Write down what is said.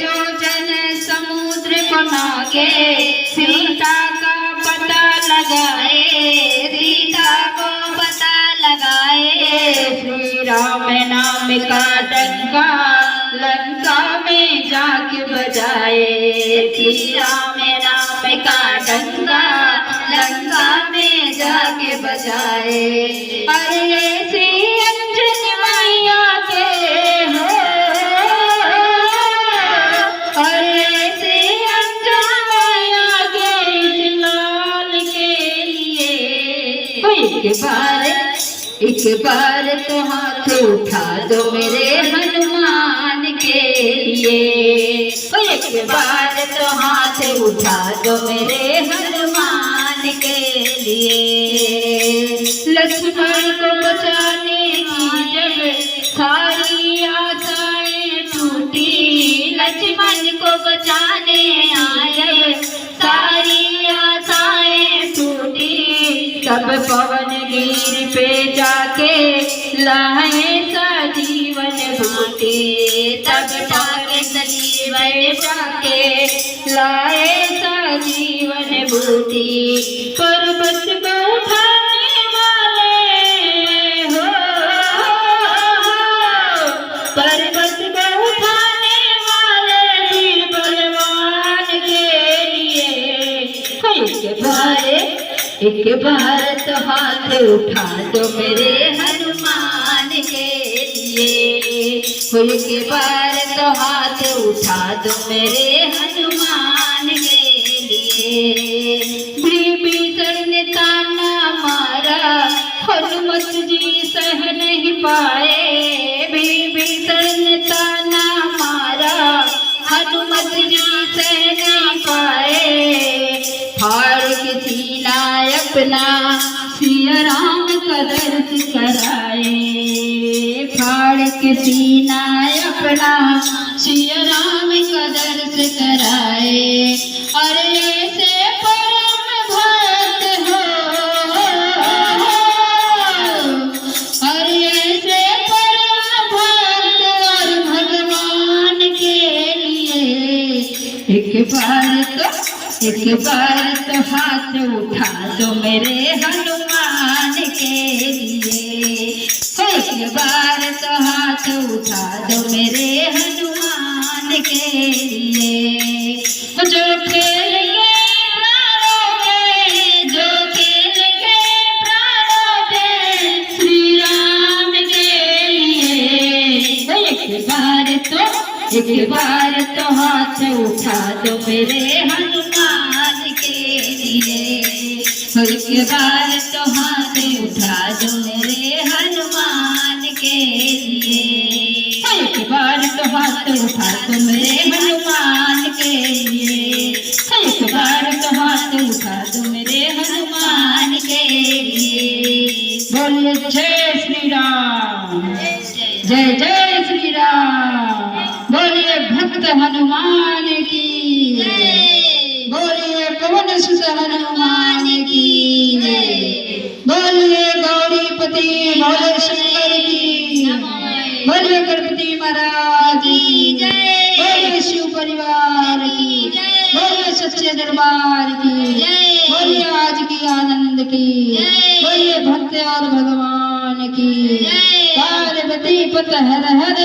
जो जन समुद्र को नागे, सीता का पता लगाए, सीता को पता लगाए। श्री राम नाम का डंका लंका में जाके बजाए, श्री राम नाम का डंका लंका में जाके बजाए। अरे श्री अंजन मैया के हो, अरे श्री अंजन मैया के इस लाल के लिए एक बार तो हाथ उठा दो मेरे हनुमान के लिए, एक बार तो हाथ उठा दो मेरे हनुमान के लिए। लक्ष्मण को बचाने की जब सारी आशाएं टूटी, लक्ष्मण को बचाने आए सारी आशाएं टूटी, तब पवन गिर पे जाके लाए सजीवन बूटी, तब पवन सजीवन जाके लाए सजीवन बूटी। पर्वत को उठाने वाले हो, पर्वत को उठाने वाले वीर बलवान के लिए एक बार तो हाथ उठा दो मेरे हनुमान के लिए, एक बार तो हाथ उठा दो मेरे हनुमान के लिए। विभीषण ने ताना मारा हनुमत जी सह नहीं पाए, विभीषण ने ताना मारा हनुमत जी सह नहीं पाए। फाड़ के सीना अपना सिया राम का दर्श कराए, फाड़ के सीना अपना सिया राम का दर्श कराए। अरे ऐसे परम भक्त हो, अरे ऐसे परम भक्त और भगवान के लिए एक बार तो हाथ उठा दो मेरे हनुमान के लिए, एक बार तो हाथ उठा दो मेरे हनुमान के लिए। जो खेल गए प्राणों में, जो खेल गए प्राणों में श्री राम के लिए, एक बार तो हाथ उठा दो मेरे हनुमान के लिए, एक बार तो हाथ उठा दो मेरे हनुमान के लिए, एक बार तो हाथ उठा दो मेरे हनुमान के लिए, एक बार तो हाथ उठा दो मेरे हनुमान के लिए। बोलिए जय श्री राम, जय जय श्री राम। बोलिए भक्त हनुमान की, बोलिए पवन सुत हनुमान की, बोलिए गौरीपति भोले शंकर की, बोलिए गणपति महाराज की, बोलिए शिव परिवार की, बोलिए सच्चे दरबार की, बोलिए आज की आनंद की, बोलिए भक्त और भगवान की। पार्वती पत हर हर